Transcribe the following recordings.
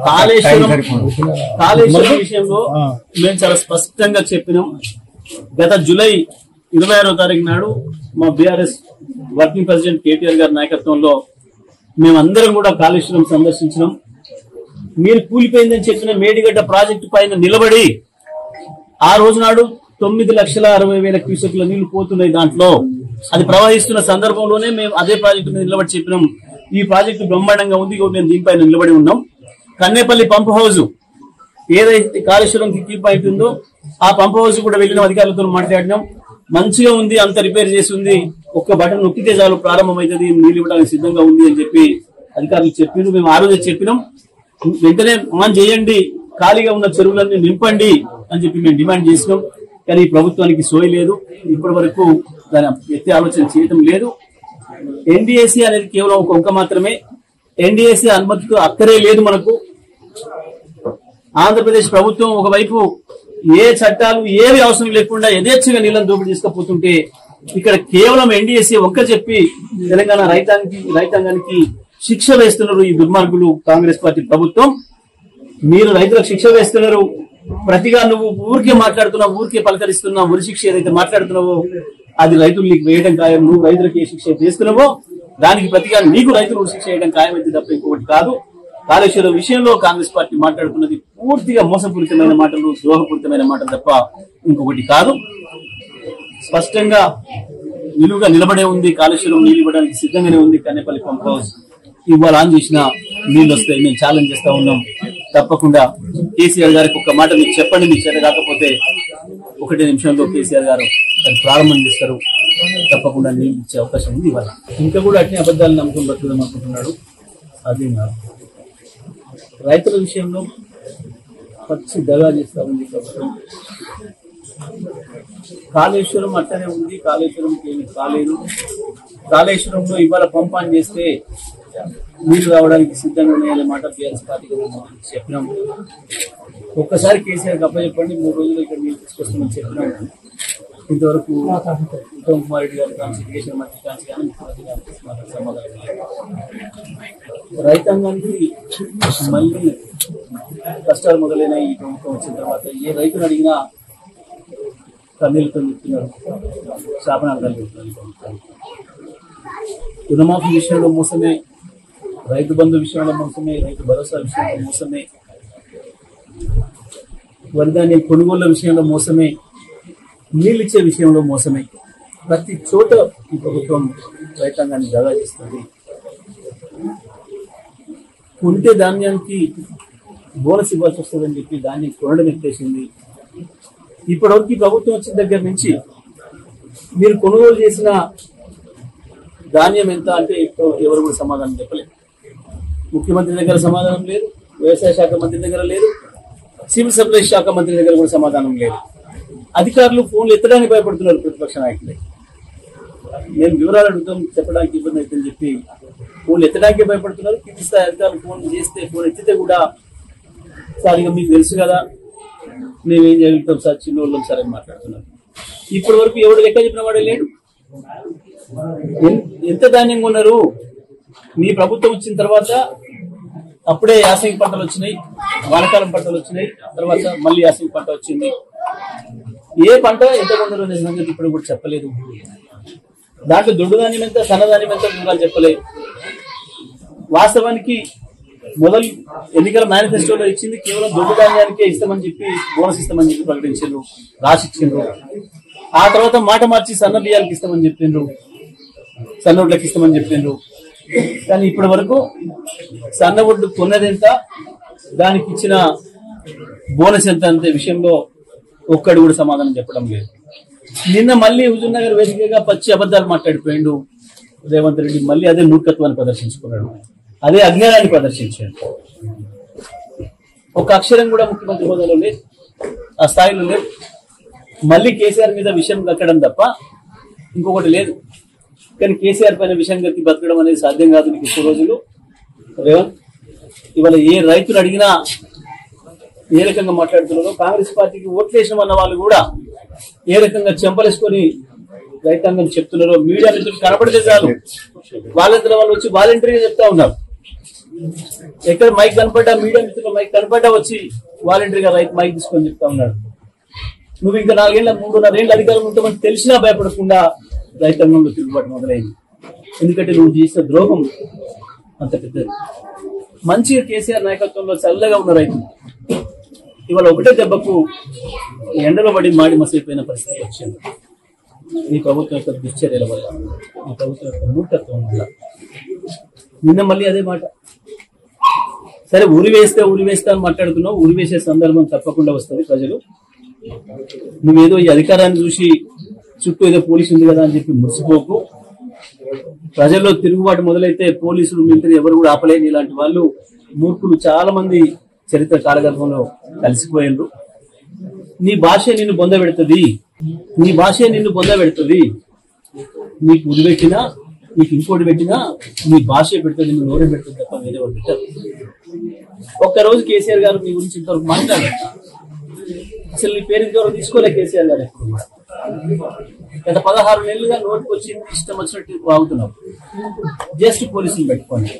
కాళేశ్వరం విషయంలో మేము చాలా స్పష్టంగా చెప్పినాం. గత జూలై 26వ తారీఖు నాడు మా బీఆర్ఎస్ వర్కింగ్ ప్రెసిడెంట్ కేటీఆర్ గారి నాయకత్వంలో మేమందరం కూడా కాళేశ్వరం సందర్శించినాం. మీరు కూలిపోయిందని చెప్పిన మేడిగడ్డ ప్రాజెక్టు పైన నిలబడి ఆ రోజు నాడు 9,60,000 క్యూసెక్ల నీళ్లు పోతున్నాయి. దాంట్లో అది ప్రవహిస్తున్న సందర్భంలోనే మేము అదే ప్రాజెక్టు మీద నిలబడి చెప్పినాం, ఈ ప్రాజెక్టు బ్రహ్మాండంగా ఉంది, మేము దీనిపైన నిలబడి ఉన్నాం. కన్నేపల్లి పంప్ హౌస్ ఏదైతే కాళేశ్వరం కీ పాయింట్ ఉందో ఆ పంప్ హౌస్ కూడా వెళ్ళిన అధికారులతో మాట్లాడినాం. మంచిగా ఉంది, అంత రిపేర్ చేసి ఉంది, ఒక్క బటన్ నొక్కితే చాలు ప్రారంభమవుతుంది, నీళ్ళు ఇవ్వడానికి సిద్ధంగా ఉంది అని చెప్పి అధికారులు చెప్పారు. మేము ఆ రోజే చెప్పినాం, వెంటనే ఆన్ చేయండి, ఖాళీగా ఉన్న చెరువులన్నీ నింపండి అని చెప్పి మేము డిమాండ్ చేసినాం. కానీ ప్రభుత్వానికి సోయి లేదు, ఇప్పటి వరకు దాని ఎత్తే ఆలోచన చేయటం లేదు. ఎన్డీఏసీ అనేది కేవలం ఒక అంక మాత్రమే. ఎన్డీఏసీ అనుమతితో అక్కడే లేదు మనకు. ఆంధ్రప్రదేశ్ ప్రభుత్వం ఒకవైపు ఏ చట్టాలు ఏవి అవసరం లేకుండా యథేచ్ఛగా నీళ్లను దోపిడీ తీసుకుపోతుంటే ఇక్కడ కేవలం ఎన్డీఏసీ ఒక్క చెప్పి తెలంగాణ రైతాంగానికి శిక్ష వేస్తున్నారు ఈ దుర్మార్గులు కాంగ్రెస్ పార్టీ ప్రభుత్వం. మీరు రైతులకు శిక్ష వేస్తున్నారు, ప్రతిగా నువ్వు ఊరికే మాట్లాడుతున్నావు, ఊరికే పలకరిస్తున్నావు. ఉరి శిక్ష ఏదైతే మాట్లాడుతున్నావో అది రైతులు నీకు వేయడం ఖాయం. నువ్వు రైతులకు ఏ శిక్ష చేస్తున్నావో దానికి ప్రతిగా నీకు రైతులు ఉరి శిక్ష వేయడం ఖాయమైతే తప్ప ఇంకొకటి కాదు. కాళేశ్వరం విషయంలో కాంగ్రెస్ పార్టీ మాట్లాడుతున్నది పూర్తిగా మోసపూరితమైన మాటలు, ద్రోహపూరితమైన మాటలు తప్ప ఇంకొకటి కాదు. స్పష్టంగా నిలువుగా నిలబడే ఉంది. కాళేశ్వరం నీళ్ళు ఇవ్వడానికి సిద్ధంగానే ఉంది. కన్నేపల్లి పంప్ హౌస్ ఇవాళ ఆన్ చేసిన నీళ్ళు వస్తాయి. మేము ఛాలెంజ్ చేస్తా ఉన్నాం. తప్పకుండా కేసీఆర్ గారికి ఒక్క మాట మీకు చెప్పండి, మీకు చేత కాకపోతే 1 నిమిషంలో కేసీఆర్ గారు అది ప్రారంభం చేస్తారు. తప్పకుండా నీళ్ళు ఇచ్చే అవకాశం ఉంది. ఇవాళ ఇంకా కూడా అట్నే అబద్ధాలు నమ్ముకుని బతుకుదాం అనుకుంటున్నాడు. అది రైతుల విషయంలో పచ్చి దగా చేస్తా ఉంది ప్రభుత్వం. కాళేశ్వరం అట్టనే ఉంది, కాళేశ్వరంకి ఏమి కాలేదు. కాళేశ్వరంలో ఇవాళ పంప్ ఆన్ చేస్తే నీళ్లు రావడానికి సిద్ధంగా ఉన్నాయనే మాట బీఆర్ఎస్ పార్టీకి చెప్పినాం. ఒక్కసారి కేసీఆర్ అప్పచెప్పండి, 3 రోజులు ఇక్కడ నీళ్ళు తీసుకొస్తామని చెప్పినాం. ఇంతవరకు ఉత్తమ్ కుమార్ రెడ్డి గారు కానీ, ఇరిగేషన్ మంత్రి కానీ, ముఖ్యమంత్రి గారు సమాధానం లేదు. రైతాంగానికి మళ్ళీ కష్టాలు మొదలైన ఈ ప్రభుత్వం వచ్చిన తర్వాత ఏ రైతులు అడిగినా కన్నీళ్లతో చెప్తున్నారు, శాపనాలు కలిగిస్తున్నారు. రుణమాఫీ విషయంలో మోసమే, రైతు బంధు విషయంలో మోసమే, రైతు భరోసా విషయంలో మోసమే, వరిధాన్యం కొనుగోళ్ల విషయంలో మోసమే, నీళ్ళిచ్చే విషయంలో మోసమే. ప్రతి చోట ఈ ప్రభుత్వం రైతాంగాన్ని దగా చేస్తుంది. కొంటే ధాన్యానికి బోనస్ ఇవ్వాల్సి వస్తుందని చెప్పి ధాన్యం కొనడం ఎత్తేసింది. ఇప్పటివరకు ఈ ప్రభుత్వం వచ్చిన దగ్గర నుంచి మీరు కొనుగోలు చేసిన ధాన్యం ఎంత అంటే ఎవరు కూడా సమాధానం చెప్పలేదు. ముఖ్యమంత్రి దగ్గర సమాధానం లేదు, వ్యవసాయ శాఖ మంత్రి దగ్గర లేదు, సివిల్ సప్లైస్ శాఖ మంత్రి దగ్గర కూడా సమాధానం లేదు. అధికారులు ఫోన్లు ఎత్తడానికి భయపడుతున్నారు ప్రతిపక్ష నాయకులే. నేను వివరాలు అడుగుతాం, చెప్పడానికి ఇబ్బంది అవుతుందని చెప్పి ఫోన్లు ఎత్తడానికి భయపడుతున్నారు. కింది స్థాయి అధికారులు ఫోన్ చేస్తే, ఫోన్ ఎత్తితే కూడా సార్ ఇక మీకు తెలుసు కదా మేమేం చేయగలుగుతాం సార్, చిన్న వాళ్ళం సార్ అని మాట్లాడుతున్నారు. ఇప్పటి వరకు ఎవడు లెక్క చెప్పిన వాడే లేడు. ఎంత ధాన్యం కొన్నారు? మీ ప్రభుత్వం వచ్చిన తర్వాత అప్పుడే యాసంగి పంటలు వచ్చినాయి, వానకాలం పంటలు వచ్చినాయి, తర్వాత మళ్ళీ యాసంగి పంట వచ్చింది. ఏ పంట ఎంత కొన్నారు అనే సంగతి ఇప్పుడు కూడా చెప్పలేదు. దాంట్లో దొడ్డు ధాన్యం ఎంత, సన్నధాన్యం ఎంత వివరాలు చెప్పలేదు. వాస్తవానికి మొదలు ఎన్నికల మేనిఫెస్టోలో ఇచ్చింది కేవలం దొడ్డు ధాన్యానికే ఇస్తామని చెప్పి, బోనస్ ఇస్తామని చెప్పి ప్రకటించారు, రాసిచ్చిండ్రు. ఆ తర్వాత మాట మార్చి సన్న బియ్యాలకు ఇస్తామని చెప్పిండ్రు, సన్నొడ్లకు ఇస్తామని చెప్పిండ్రు. కానీ ఇప్పటి వరకు సన్న ఒడ్డు కొన్నది ఎంత, దానికి ఇచ్చిన బోనస్ ఎంత అంతే విషయంలో ఒక్కడు కూడా సమాధానం చెప్పడం లేదు. నిన్న మళ్ళీ హుజూర్ నగర్ వేదికగా పచ్చి అబద్ధాలు మాట్లాడిపోయిండు రేవంత్ రెడ్డి. మళ్ళీ అదే మూర్ఖత్వాన్ని ప్రదర్శించుకున్నాడు, అదే అజ్ఞానాన్ని ప్రదర్శించాడు. ఒక అక్షరం కూడా ముఖ్యమంత్రి హోదాలో లేదు, ఆ స్థాయిలో లేదు. మళ్ళీ కేసీఆర్ మీద విషయం కక్కడం తప్ప ఇంకొకటి లేదు. కానీ కేసీఆర్ పైన విషయం కక్కి బతకడం అనేది సాధ్యం కాదు నీకు ఎక్కువ రోజులు. రేవంత్ ఇవాళ ఏ రైతులు అడిగినా ఏ రకంగా మాట్లాడుతున్నారో, కాంగ్రెస్ పార్టీకి ఓట్లేసిన అన్న వాళ్ళు కూడా ఏ రకంగా చెంపలేసుకొని రైతాంగం చెప్తున్నారో మీడియా మిత్రులు కనపడితే చాలు వాళ్ళంతా వాళ్ళు వచ్చి వాలంటరీగా చెప్తా ఉన్నారు. ఎక్కడ మైక్ కనపడ్డా, మీడియా మిత్రులు మైక్ కనపడ్డా వచ్చి వాలంటరీగా మైక్ తీసుకొని చెప్తా ఉన్నాడు. నువ్వు ఇంకా 3.5 ఏళ్ళ అధికారం ఉంటామని తెలిసినా భయపడకుండా రైతాంగంలో తిరుగుబాటు మొదలైంది. ఎందుకంటే నువ్వు చేసిన ద్రోహం అంత పెద్దది. మంచిగా కేసీఆర్ నాయకత్వంలో చల్లగా ఉన్న రైతులు ఇవాళ ఒకటే దెబ్బకు ఎండలో పడి మాడి మసైపోయిన పరిస్థితి వచ్చింది. ఈ ప్రభుత్వం యొక్క దుశ్చర్యల వల్ల, ఈ ప్రభుత్వం యొక్క మూర్ఖత్వం వల్ల. నిన్న మళ్ళీ అదే మాట. సరే ఊరి వేస్తా అని మాట్లాడుతున్నావు. ఊరి వేసే సందర్భం తప్పకుండా వస్తుంది. ప్రజలు నువ్వేదో ఈ అధికారాన్ని చూసి చుట్టూ ఏదో పోలీసు ఉంది కదా అని చెప్పి మురిసిపోకు. ప్రజల్లో తిరుగుబాటు మొదలైతే పోలీసులు, మిలిటరీ ఎవరు కూడా ఆపలేని ఇలాంటి వాళ్ళు మూర్ఖులు చాలా మంది చరిత్ర కాలగర్భంలో కలిసిపోయినరు. నీ భాషే నిన్ను బొందబెడుతుంది, నీ భాషే నిన్ను బొందబెడుతుంది. నీకు ఉరి పెట్టినా, నీకు ఇంకోటి పెట్టినా నీ భాషే పెడుతుంది, నిన్ను నోరే పెడుతుంది తప్ప వేరే వాళ్ళు పెట్టారు. ఒక్కరోజు కేసీఆర్ గారు నీ గురించి ఇంతవరకు మాట్లాడారు. అసలు నీ పేరు ఇంతవరకు తీసుకోలే కేసీఆర్ గారు. ఎప్పుడు గత 16 నెలలుగా నోటికి వచ్చింది ఇష్టం వచ్చినట్టు వాగుతున్నావు. జస్ట్ పోలీసులు పెట్టుకోండి.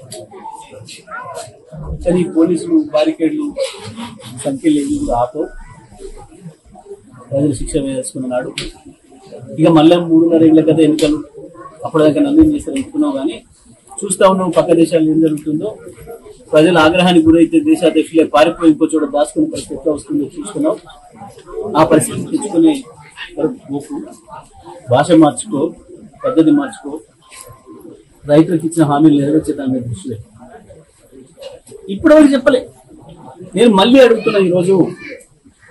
కానీ పోలీసులు బారికేడ్లు సంఖ్యలు ఏవి కూడా ఆపో. ప్రజలు శిక్ష వేసుకున్నాడు. ఇక మళ్ళీ 3.5 ఏళ్ళ కదా ఎన్నికలు, అప్పటిదాకా నన్ను చేస్తారు అనుకున్నావు. కానీ చూస్తా ఉన్నావు పక్క దేశాల్లో ఏం జరుగుతుందో. ప్రజల ఆగ్రహానికి గురైతే దేశాధ్యక్షులే పారిపోయి ఇంకో చోట దాచుకునే పరిస్థితి ఎట్లా వస్తుందో చూస్తున్నావు. ఆ పరిస్థితి తెచ్చుకునే వరకు పోకు. భాష మార్చుకో, పద్ధతి మార్చుకో. రైతులకు ఇచ్చిన హామీలు నెరవేర్చే దాని మీద దృష్టి పెట్టు. ఇప్పటివరకు చెప్పలే. నేను మళ్ళీ అడుగుతున్నా. ఈరోజు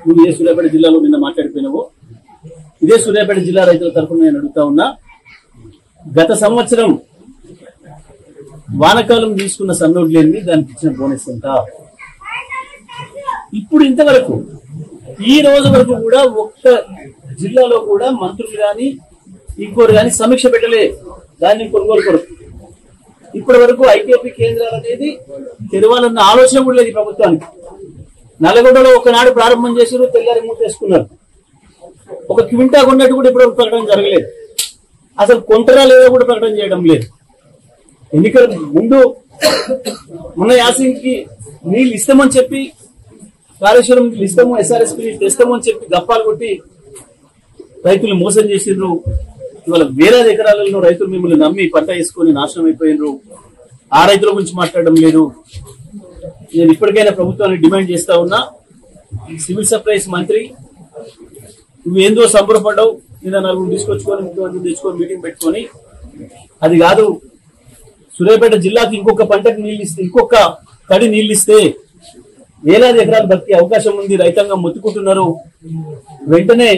నువ్వు ఏ సూర్యాపేట జిల్లాలో నిన్న మాట్లాడిపోయినావో ఇదే సూర్యాపేట జిల్లా రైతుల తరఫున నేను అడుగుతా ఉన్నా. గత సంవత్సరం వానకాలం తీసుకున్న సన్నోడ్లేని దానికి ఇచ్చిన బోనస్ ఎంత? ఇప్పుడు ఇంతవరకు ఈ రోజు వరకు కూడా ఒక్క జిల్లాలో కూడా మంత్రులు గాని ఇంకోరు గాని సమీక్ష పెట్టలే దాన్ని కొనుగోలు కొరకు. ఇప్పటి వరకు ఐకేపీ కేంద్రాలు అనేది తెరవాలన్న ఆలోచన కూడా లేదు ఈ ప్రభుత్వానికి. నల్లగొండలో ఒకనాడు ప్రారంభం చేశారు, తెల్లారి మూటేసుకున్నారు. ఒక క్వింటా కొన్నట్టు కూడా ఇప్పుడు ప్రకటన జరగలేదు. అసలు కొంటరా లేదా కూడా ప్రకటన చేయడం లేదు. ఎన్నికల ముందు మొన్న యాసింగ్కి నీళ్ళు ఇస్తామని చెప్పి, కాళేశ్వరం ఇస్తాము, ఎస్ఆర్ఎస్పీ తెస్తాము అని చెప్పి గప్పాలు కొట్టి రైతులు మోసం చేసిండ్రు. ఇవాళ వేలాది ఎకరాలలో రైతులు మిమ్మల్ని నమ్మి పంట వేసుకొని నాశనం అయిపోయినరు. ఆ రైతుల గురించి మాట్లాడడం లేదు. నేను ఇప్పటికైనా ప్రభుత్వాన్ని డిమాండ్ చేస్తా ఉన్నా. సివిల్ సప్లైస్ మంత్రి నువ్వేందో సంబరపడ్డావు. నిన్న 4 తీసుకొచ్చుకొని ముఖ్యమంత్రి తెచ్చుకొని మీటింగ్ పెట్టుకొని, అది కాదు సూర్యాపేట జిల్లాకి ఇంకొక పంటకు నీళ్ళు ఇస్తే, ఇంకొక తడి నీళ్ళు ఇస్తే వేలాది ఎకరాలు బతికే అవకాశం ఉంది. రైతాంగం మొత్తుకుంటున్నారు. వెంటనే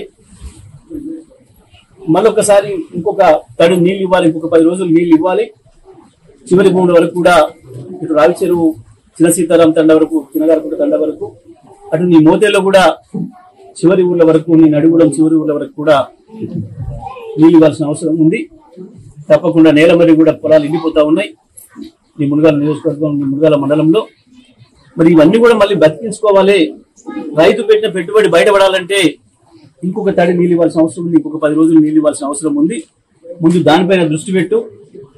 మళ్ళొకసారి ఇంకొక తడి నీళ్ళు ఇవ్వాలి, ఇంకొక 10 రోజులు నీళ్ళు ఇవ్వాలి. చివరి భూముల వరకు కూడా ఇటు రావి చెరువు, చిన్న సీతారాం తండ వరకు, చిన్నగారకుంట తండ వరకు, అటు నీ మోతేలో కూడా చివరి ఊర్ల వరకు, నీ నడిగూడెం చివరి ఊర్ల వరకు కూడా నీళ్ళు ఇవ్వాల్సిన అవసరం ఉంది. తప్పకుండా నేల మరి కూడా పొలాలు ఎండిపోతా ఉన్నాయి ఈ మునగాల నియోజకవర్గం, ఈ మునగాల మండలంలో. మరి ఇవన్నీ కూడా మళ్ళీ బతికించుకోవాలి. రైతు పెట్టిన పెట్టుబడి బయటపడాలంటే ఇంకొక తడి నీళ్ళు ఇవ్వాల్సిన అవసరం ఉంది, ఇంకొక 10 రోజులు నీళ్ళు ఇవ్వాల్సిన అవసరం ఉంది. ముందు దానిపైన దృష్టి పెట్టు.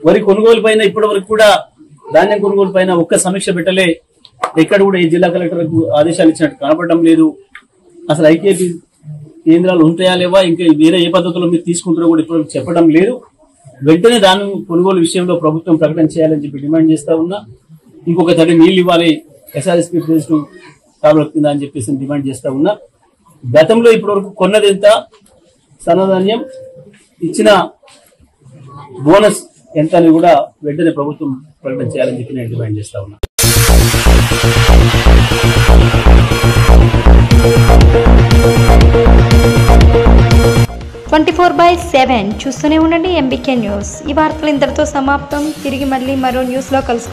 వరి కొనుగోలు పైన ఇప్పటి వరకు కూడా, ధాన్యం కొనుగోలు పైన ఒక్క సమీక్ష పెట్టలే. ఎక్కడ కూడా ఈ జిల్లా కలెక్టర్లకు ఆదేశాలు ఇచ్చినట్టు కనపడడం లేదు. అసలు ఐకేపీ కేంద్రాలు ఉంటాయా లేవా, ఇంకా వేరే ఏ పద్ధతిలో మీరు తీసుకుంటారో కూడా ఇప్పుడు చెప్పడం లేదు. వెంటనే దాని కొనుగోలు విషయంలో ప్రభుత్వం ప్రకటన చేయాలని చెప్పి డిమాండ్ చేస్తా ఉన్నా. ఇంకొక తడి నీళ్ళు ఇవ్వాలి, ఎస్ఆర్ఎస్పీ ప్లేస్ కాలువ కింద అని చెప్పేసి డిమాండ్ చేస్తా ఉన్నా. గతంలో ఇప్పటి వరకు కొన్నది ఎంత, సన్నధాన్యం ఇచ్చిన బోనస్ ఎంత అని కూడా వెంటనే ప్రభుత్వం ప్రకటన చేయాలని చెప్పి నేను డిమాండ్ చేస్తా ఉన్నా. 24/7 చూస్తూనే ఉండండి ఎంబీకే న్యూస్. ఈ వార్తలు ఇంతటితో సమాప్తం. తిరిగి మళ్ళీ మరో న్యూస్లో కలుసుకుందాం.